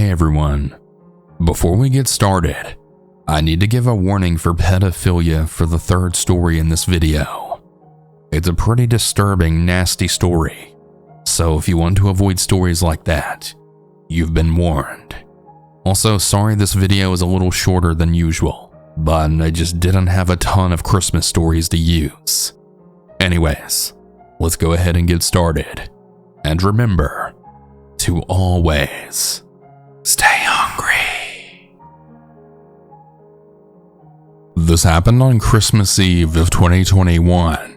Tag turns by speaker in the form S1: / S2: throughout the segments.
S1: Hey everyone, before we get started, I need to give a warning for pedophilia for the third story in this video. It's a pretty disturbing, nasty story, so if you want to avoid stories like that, you've been warned. Also, sorry this video is a little shorter than usual, but I just didn't have a ton of Christmas stories to use. Anyways, let's go ahead and get started. And remember to always stay hungry. This happened on Christmas Eve of 2021.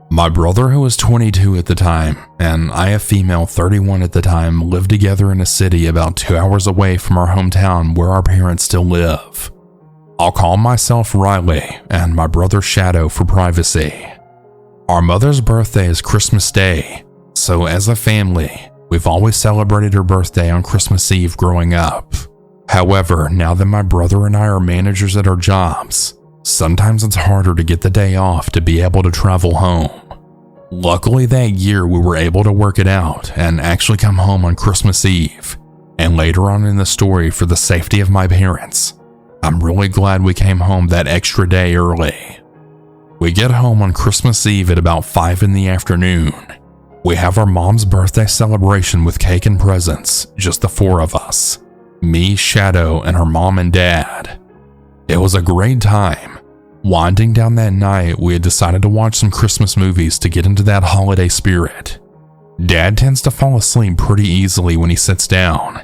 S1: My brother, who was 22 at the time, and I, a female 31 at the time, lived together in a city about 2 hours away from our hometown where our parents still live. I'll call myself Riley and my brother Shadow for privacy. Our mother's birthday is Christmas Day, so as a family, we've always celebrated her birthday on Christmas Eve growing up. However, now that my brother and I are managers at our jobs, sometimes it's harder to get the day off to be able to travel home. Luckily that year we were able to work it out and actually come home on Christmas Eve, and later on in the story, for the safety of my parents, I'm really glad we came home that extra day early. We get home on Christmas Eve at about 5 in the afternoon. We have our mom's birthday celebration with cake and presents, just the four of us. Me, Shadow, and her mom and dad. It was a great time. Winding down that night, we had decided to watch some Christmas movies to get into that holiday spirit. Dad tends to fall asleep pretty easily when he sits down,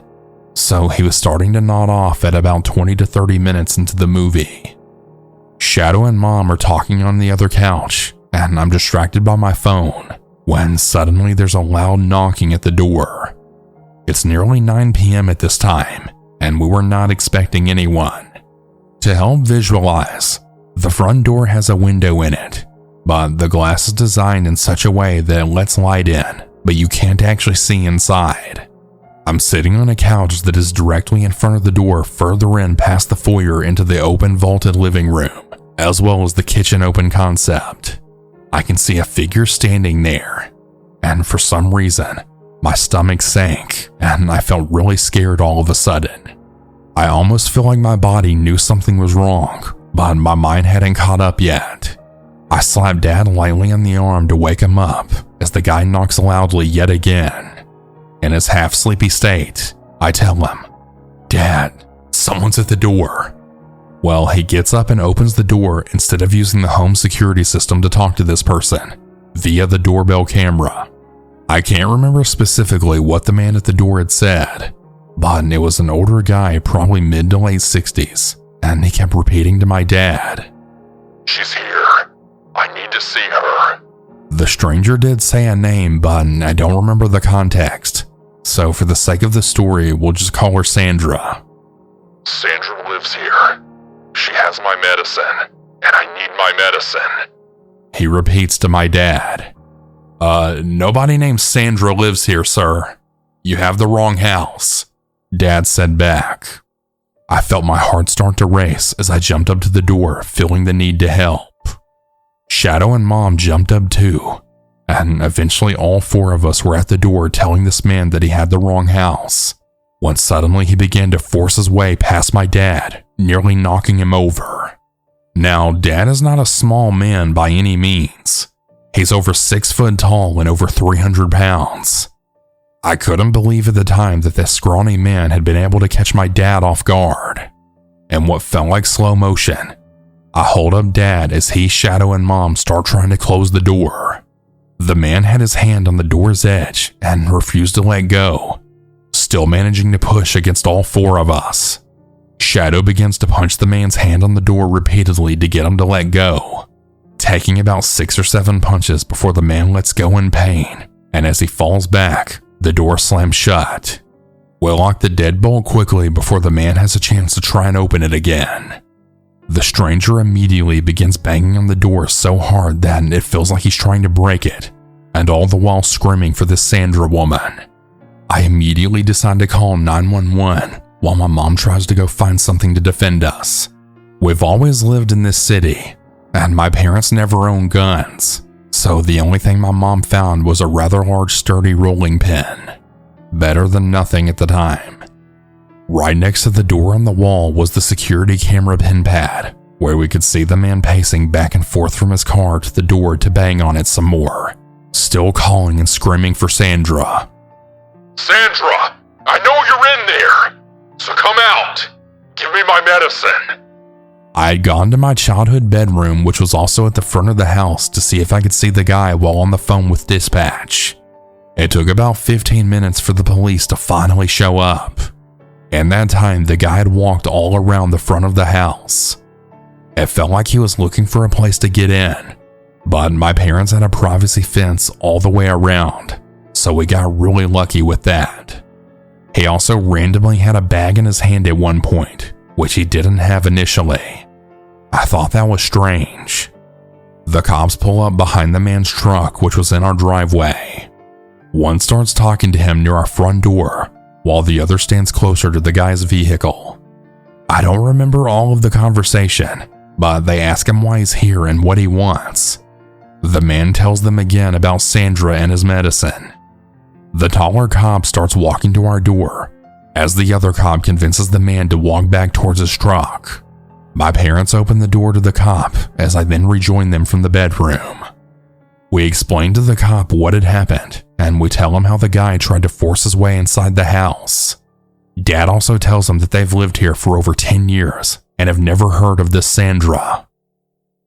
S1: so he was starting to nod off at about 20 to 30 minutes into the movie. Shadow and Mom are talking on the other couch, and I'm distracted by my phone, when suddenly there's a loud knocking at the door. It's nearly 9 p.m. at this time, and we were not expecting anyone. To help visualize, the front door has a window in it, but the glass is designed in such a way that it lets light in, but you can't actually see inside. I'm sitting on a couch that is directly in front of the door further in past the foyer into the open vaulted living room, as well as the kitchen open concept. I can see a figure standing there, and for some reason, my stomach sank and I felt really scared all of a sudden. I almost feel like my body knew something was wrong, but my mind hadn't caught up yet. I slap Dad lightly on the arm to wake him up as the guy knocks loudly yet again. In his half-sleepy state, I tell him, "Dad, someone's at the door." Well, he gets up and opens the door instead of using the home security system to talk to this person, via the doorbell camera. I can't remember specifically what the man at the door had said, but it was an older guy, probably mid to late 60s, and he kept repeating to my dad, "She's here. I need to see her." The stranger did say a name, but I don't remember the context, so for the sake of the story, we'll just call her Sandra. "Sandra lives here. She has my medicine, and I need my medicine," he repeats to my dad. Nobody named Sandra lives here, sir. You have the wrong house," Dad said back. I felt my heart start to race as I jumped up to the door, feeling the need to help. Shadow and Mom jumped up too, and eventually all four of us were at the door telling this man that he had the wrong house, when suddenly he began to force his way past my dad, nearly knocking him over. Now, Dad is not a small man by any means. He's over 6 foot tall and over 300 pounds. I couldn't believe at the time that this scrawny man had been able to catch my dad off guard. In what felt like slow motion, I hold up Dad as he, Shadow, and Mom start trying to close the door. The man had his hand on the door's edge and refused to let go, still managing to push against all four of us. Shadow begins to punch the man's hand on the door repeatedly to get him to let go, taking about 6 or 7 punches before the man lets go in pain, and as he falls back, the door slams shut. We'll lock the deadbolt quickly before the man has a chance to try and open it again. The stranger immediately begins banging on the door so hard that it feels like he's trying to break it, and all the while screaming for this Sandra woman. I immediately decide to call 911 while my mom tries to go find something to defend us. We've always lived in this city, and my parents never owned guns, so the only thing my mom found was a rather large sturdy rolling pin. Better than nothing at the time. Right next to the door on the wall was the security camera pin pad, where we could see the man pacing back and forth from his car to the door to bang on it some more, still calling and screaming for Sandra.
S2: Sandra, I know you're in there, so come out. Give me my medicine.
S1: I had gone to my childhood bedroom, which was also at the front of the house, to see if I could see the guy while on the phone with dispatch. It took about 15 minutes for the police to finally show up. In that time, the guy had walked all around the front of the house. It felt like he was looking for a place to get in, but my parents had a privacy fence all the way around, so we got really lucky with that. He also randomly had a bag in his hand at one point, which he didn't have initially. I thought that was strange. The cops pull up behind the man's truck, which was in our driveway. One starts talking to him near our front door, while the other stands closer to the guy's vehicle. I don't remember all of the conversation, but they ask him why he's here and what he wants. The man tells them again about Sandra and his medicine. The taller cop starts walking to our door, as the other cop convinces the man to walk back towards his truck. My parents open the door to the cop as I then rejoin them from the bedroom. We explain to the cop what had happened, and we tell him how the guy tried to force his way inside the house. Dad also tells him that they've lived here for over 10 years and have never heard of this Sandra.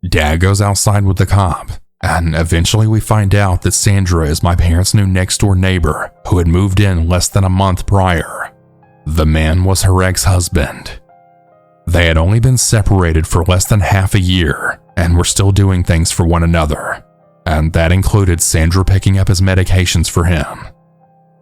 S1: Dad goes outside with the cop, and eventually we find out that Sandra is my parents' new next-door neighbor who had moved in less than a month prior. The man was her ex-husband. They had only been separated for less than half a year and were still doing things for one another, and that included Sandra picking up his medications for him.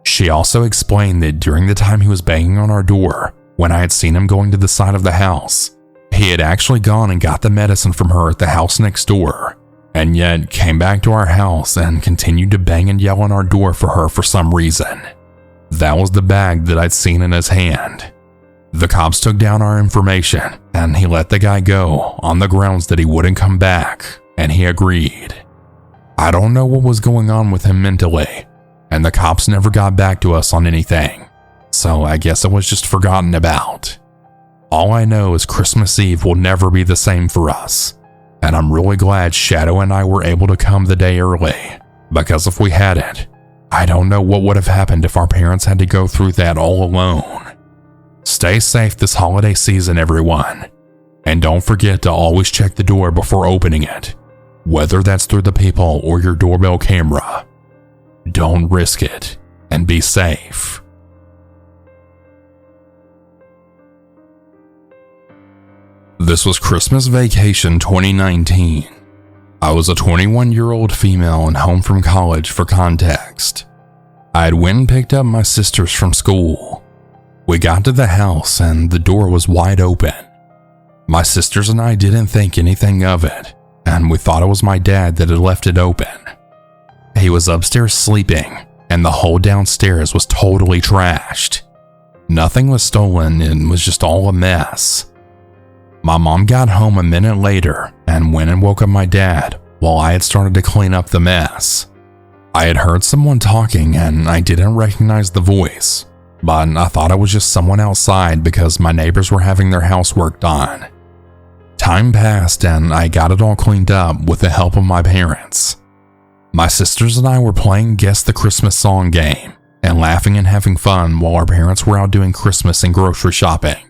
S1: She also explained that during the time he was banging on our door, when I had seen him going to the side of the house, he had actually gone and got the medicine from her at the house next door, and yet came back to our house and continued to bang and yell on our door for her for some reason. That was the bag that I'd seen in his hand. The cops took down our information, and he let the guy go on the grounds that he wouldn't come back, and he agreed. I don't know what was going on with him mentally, and the cops never got back to us on anything, so I guess it was just forgotten about. All I know is Christmas Eve will never be the same for us, and I'm really glad Shadow and I were able to come the day early, because if we hadn't, I don't know what would have happened if our parents had to go through that all alone. Stay safe this holiday season, everyone, and don't forget to always check the door before opening it, whether that's through the peephole or your doorbell camera. Don't risk it, and be safe. This was Christmas Vacation 2019. I was a 21-year-old female and home from college for context. I had went and picked up my sisters from school. We got to the house and the door was wide open. My sisters and I didn't think anything of it, and we thought it was my dad that had left it open. He was upstairs sleeping, and the whole downstairs was totally trashed. Nothing was stolen, it was just all a mess. My mom got home a minute later and went and woke up my dad while I had started to clean up the mess. I had heard someone talking and I didn't recognize the voice, but I thought it was just someone outside because my neighbors were having their housework done. Time passed and I got it all cleaned up with the help of my parents. My sisters and I were playing Guess the Christmas Song game and laughing and having fun while our parents were out doing Christmas and grocery shopping.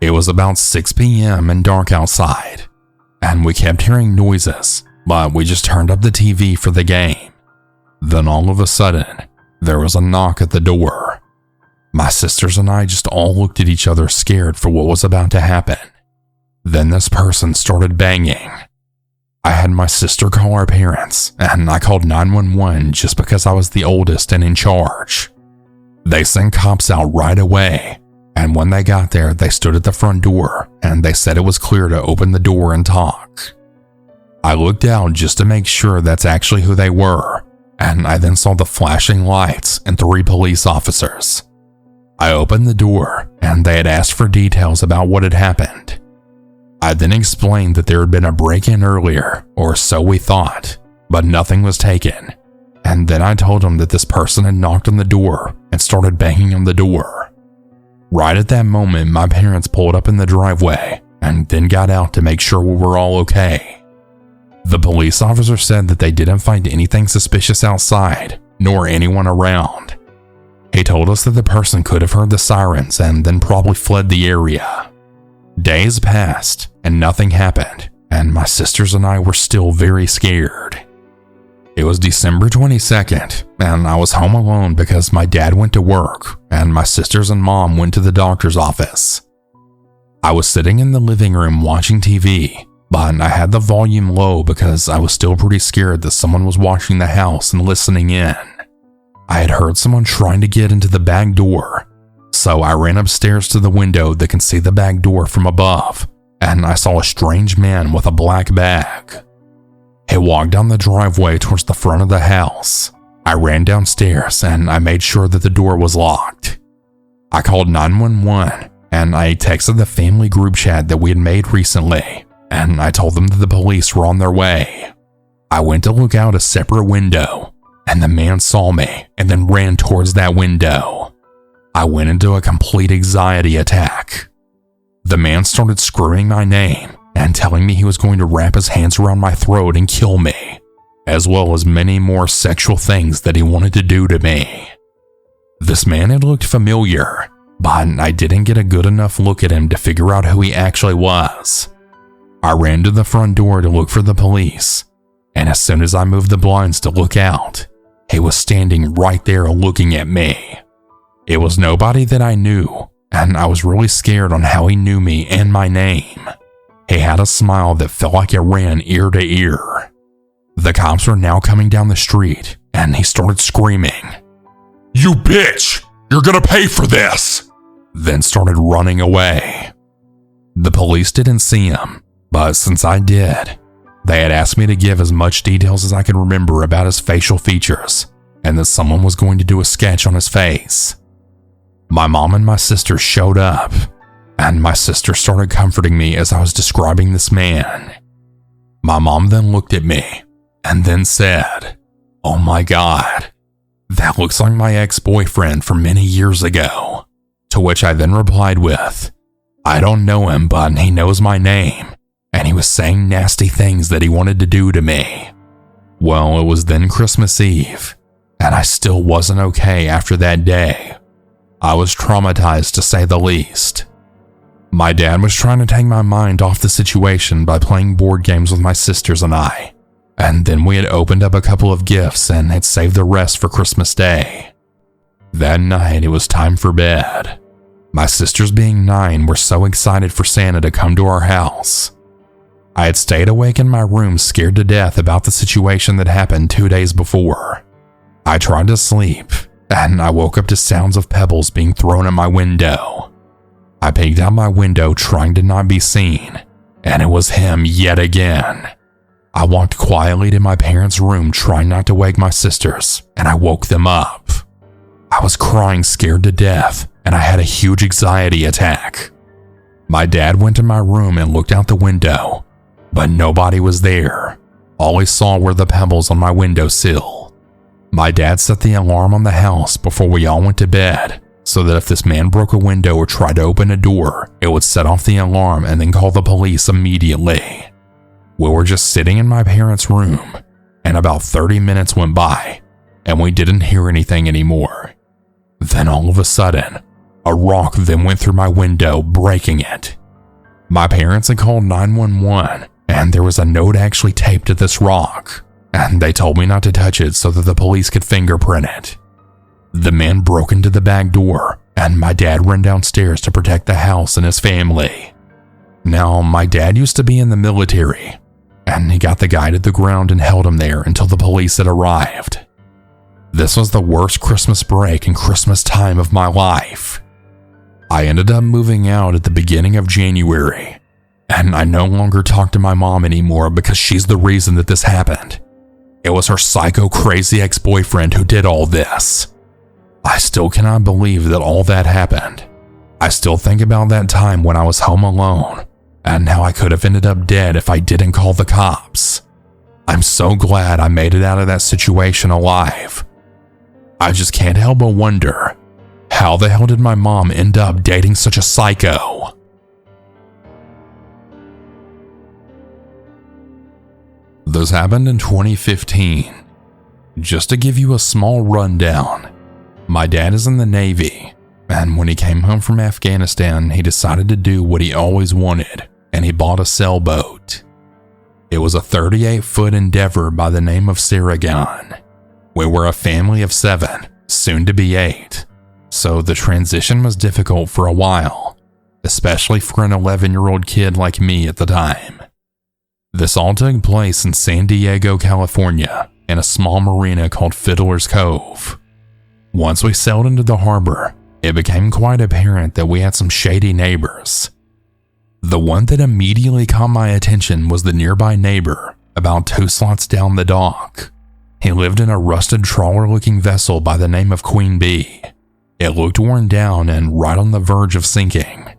S1: It was about 6 p.m. and dark outside, and we kept hearing noises, but we just turned up the TV for the game. Then all of a sudden, there was a knock at the door. My sisters and I just all looked at each other scared for what was about to happen. Then this person started banging. I had my sister call our parents, and I called 911 just because I was the oldest and in charge. They sent cops out right away, and when they got there, they stood at the front door and they said it was clear to open the door and talk. I looked out just to make sure that's actually who they were, and I then saw the flashing lights and 3 police officers. I opened the door and they had asked for details about what had happened. I then explained that there had been a break-in earlier, or so we thought, but nothing was taken. And then I told them that this person had knocked on the door and started banging on the door. Right at that moment, my parents pulled up in the driveway and then got out to make sure we were all okay. The police officer said that they didn't find anything suspicious outside, nor anyone around. He told us that the person could have heard the sirens and then probably fled the area. Days passed and nothing happened, and my sisters and I were still very scared. It was December 22nd, and I was home alone because my dad went to work and my sisters and mom went to the doctor's office. I was sitting in the living room watching TV, but I had the volume low because I was still pretty scared that someone was watching the house and listening in. I had heard someone trying to get into the back door, so I ran upstairs to the window that can see the back door from above, and I saw a strange man with a black bag. He walked down the driveway towards the front of the house. I ran downstairs and I made sure that the door was locked. I called 911 and I texted the family group chat that we had made recently, and I told them that the police were on their way. I went to look out a separate window, and the man saw me and then ran towards that window. I went into a complete anxiety attack. The man started screaming my name and telling me he was going to wrap his hands around my throat and kill me, as well as many more sexual things that he wanted to do to me. This man had looked familiar, but I didn't get a good enough look at him to figure out who he actually was. I ran to the front door to look for the police, and as soon as I moved the blinds to look out, he was standing right there looking at me. It was nobody that I knew, and I was really scared on how he knew me and my name. He had a smile that felt like it ran ear to ear. The cops were now coming down the street, and he started screaming,
S2: "You bitch! You're gonna pay for this!"
S1: then started running away. The police didn't see him, but since I did, they had asked me to give as much details as I could remember about his facial features, and that someone was going to do a sketch on his face. My mom and my sister showed up, and my sister started comforting me as I was describing this man. My mom then looked at me and then said, "Oh my God, that looks like my ex-boyfriend from many years ago." To which I then replied with, "I don't know him, but he knows my name, and he was saying nasty things that he wanted to do to me." Well, it was then Christmas Eve, and I still wasn't okay after that day. I was traumatized to say the least. My dad was trying to take my mind off the situation by playing board games with my sisters and I, and then we had opened up a couple of gifts and had saved the rest for Christmas Day. That night, it was time for bed. My sisters, being 9, were so excited for Santa to come to our house. I had stayed awake in my room scared to death about the situation that happened 2 days before. I tried to sleep, and I woke up to sounds of pebbles being thrown at my window. I peeked out my window trying to not be seen, and it was him yet again. I walked quietly to my parents' room trying not to wake my sisters, and I woke them up. I was crying scared to death, and I had a huge anxiety attack. My dad went to my room and looked out the window, but nobody was there. All he saw were the pebbles on my windowsill. My dad set the alarm on the house before we all went to bed, so that if this man broke a window or tried to open a door, it would set off the alarm and then call the police immediately. We were just sitting in my parents' room, and about 30 minutes went by, and we didn't hear anything anymore. Then all of a sudden, a rock then went through my window, breaking it. My parents had called 911, and there was a note actually taped to this rock, and they told me not to touch it so that the police could fingerprint it. The man broke into the back door, and my dad ran downstairs to protect the house and his family. Now, my dad used to be in the military, and he got the guy to the ground and held him there until the police had arrived. This was the worst Christmas break and Christmas time of my life. I ended up moving out at the beginning of January, and I no longer talk to my mom anymore because she's the reason that this happened. It was her psycho crazy ex-boyfriend who did all this. I still cannot believe that all that happened. I still think about that time when I was home alone, and how I could have ended up dead if I didn't call the cops. I'm so glad I made it out of that situation alive. I just can't help but wonder How the hell did my mom end up dating such a psycho? This happened in 2015. Just to give you a small rundown, my dad is in the Navy, and when he came home from Afghanistan, he decided to do what he always wanted, and he bought a sailboat. It was a 38-foot Endeavor by the name of Saragon. We were a family of 7, soon to be 8, so the transition was difficult for a while, especially for an 11-year-old kid like me at the time. This all took place in San Diego, California, in a small marina called Fiddler's Cove. Once we sailed into the harbor, it became quite apparent that we had some shady neighbors. The one that immediately caught my attention was the nearby neighbor, about 2 slots down the dock. He lived in a rusted trawler-looking vessel by the name of Queen Bee. It looked worn down and right on the verge of sinking.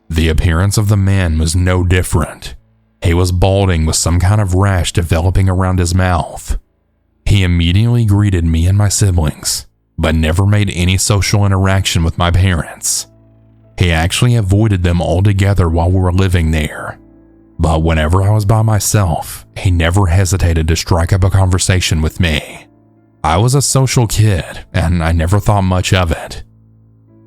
S1: The appearance of the man was no different. He was balding with some kind of rash developing around his mouth. He immediately greeted me and my siblings, but never made any social interaction with my parents. He actually avoided them altogether while we were living there. But whenever I was by myself, he never hesitated to strike up a conversation with me. I was a social kid, and I never thought much of it.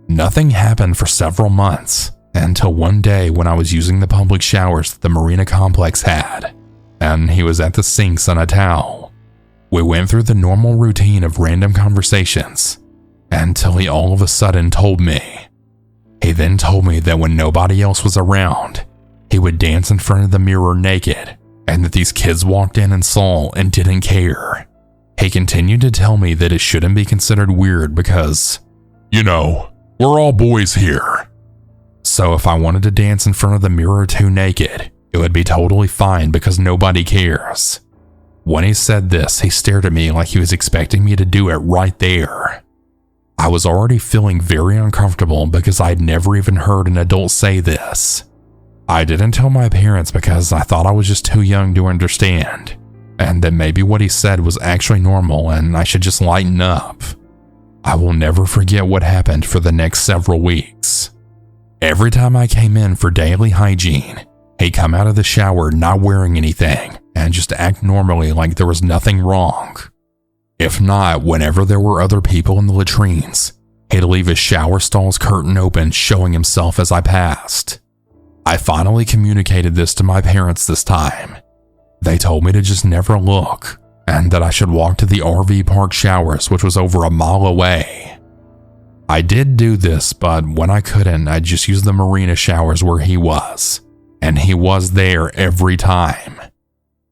S1: Nothing happened for several months, until one day when I was using the public showers that the marina complex had, and he was at the sinks on a towel. We went through the normal routine of random conversations, until he all of a sudden told me. He then told me that when nobody else was around, he would dance in front of the mirror naked, and that these kids walked in and saw and didn't care. He continued to tell me that it shouldn't be considered weird because, we're all boys here. So if I wanted to dance in front of the mirror too naked, it would be totally fine because nobody cares. When he said this, he stared at me like he was expecting me to do it right there. I was already feeling very uncomfortable because I'd never even heard an adult say this. I didn't tell my parents because I thought I was just too young to understand, and that maybe what he said was actually normal and I should just lighten up. I will never forget what happened for the next several weeks. Every time I came in for daily hygiene, he'd come out of the shower not wearing anything and just act normally like there was nothing wrong. If not, whenever there were other people in the latrines, he'd leave his shower stall's curtain open, showing himself as I passed. I finally communicated this to my parents this time. They told me to just never look, and that I should walk to the RV park showers, which was over a mile away. I did do this, but when I couldn't, I'd just use the marina showers where he was, and he was there every time.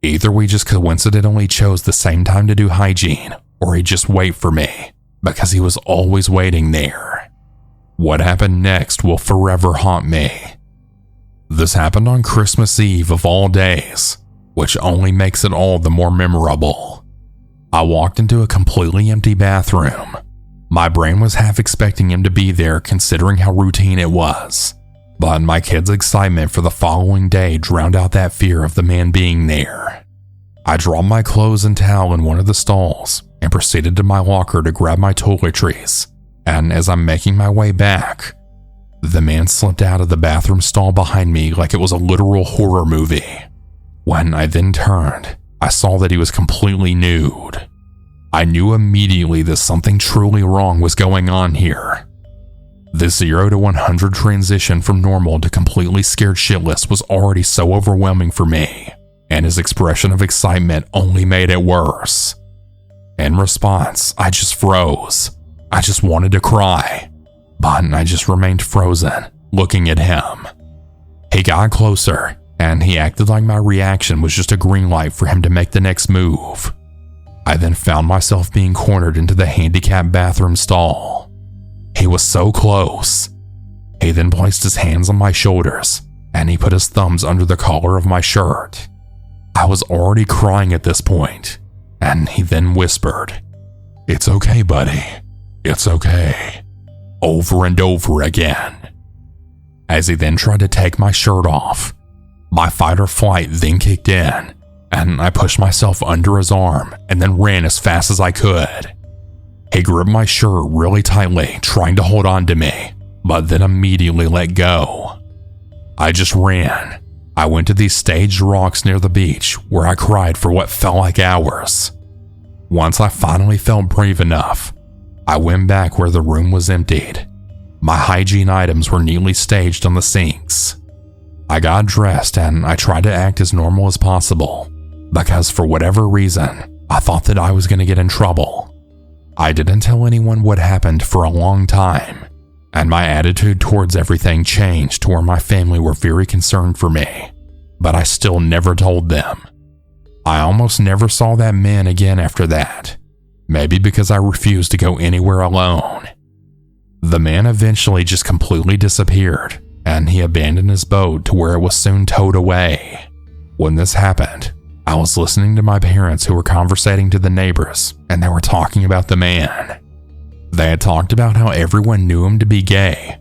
S1: Either we just coincidentally chose the same time to do hygiene, or he'd just wait for me, because he was always waiting there. What happened next will forever haunt me. This happened on Christmas Eve of all days, which only makes it all the more memorable. I walked into a completely empty bathroom. My brain was half expecting him to be there considering how routine it was, but my kid's excitement for the following day drowned out that fear of the man being there. I dropped my clothes and towel in one of the stalls and proceeded to my locker to grab my toiletries, and as I'm making my way back, the man slipped out of the bathroom stall behind me like it was a literal horror movie. When I then turned, I saw that he was completely nude. I knew immediately that something truly wrong was going on here. The 0 to 100 transition from normal to completely scared shitless was already so overwhelming for me, and his expression of excitement only made it worse. In response, I just froze. I just wanted to cry, but I just remained frozen, looking at him. He got closer, and he acted like my reaction was just a green light for him to make the next move. I then found myself being cornered into the handicapped bathroom stall. He was so close. He then placed his hands on my shoulders, and he put his thumbs under the collar of my shirt. I was already crying at this point, and he then whispered, "It's okay, buddy. It's okay," over and over again. As he then tried to take my shirt off, my fight or flight then kicked in, and I pushed myself under his arm and then ran as fast as I could. He gripped my shirt really tightly, trying to hold on to me, but then immediately let go. I just ran. I went to these staged rocks near the beach where I cried for what felt like hours. Once I finally felt brave enough, I went back where the room was emptied. My hygiene items were neatly staged on the sinks. I got dressed and I tried to act as normal as possible, because for whatever reason, I thought that I was going to get in trouble. I didn't tell anyone what happened for a long time, and my attitude towards everything changed to where my family were very concerned for me, but I still never told them. I almost never saw that man again after that, maybe because I refused to go anywhere alone. The man eventually just completely disappeared, and he abandoned his boat to where it was soon towed away. When this happened, I was listening to my parents who were conversating to the neighbors, and they were talking about the man. They had talked about how everyone knew him to be gay,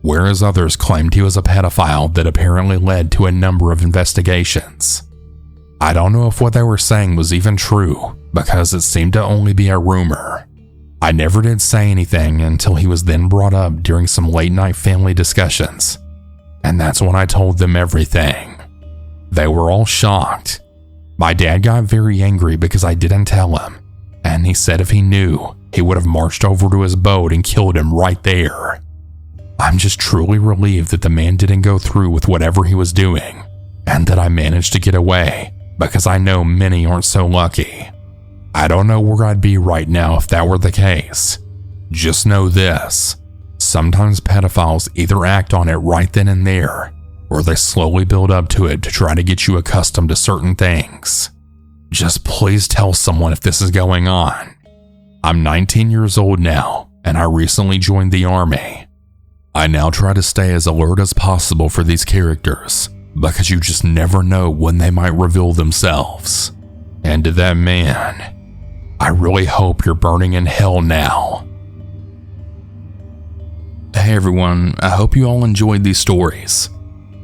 S1: whereas others claimed he was a pedophile that apparently led to a number of investigations. I don't know if what they were saying was even true, because it seemed to only be a rumor. I never did say anything until he was then brought up during some late-night family discussions, and that's when I told them everything. They were all shocked. My dad got very angry because I didn't tell him, and he said if he knew, he would have marched over to his boat and killed him right there. I'm just truly relieved that the man didn't go through with whatever he was doing, and that I managed to get away, because I know many aren't so lucky. I don't know where I'd be right now if that were the case. Just know this: sometimes pedophiles either act on it right then and there, or they slowly build up to it to try to get you accustomed to certain things. Just please tell someone if this is going on. I'm 19 years old now, and I recently joined the army. I now try to stay as alert as possible for these characters, because you just never know when they might reveal themselves. And to that man, I really hope you're burning in hell now. Hey everyone, I hope you all enjoyed these stories.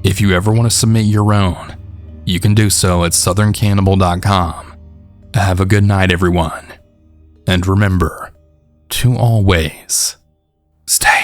S1: If you ever want to submit your own, you can do so at southerncannibal.com. Have a good night everyone, and remember to always stay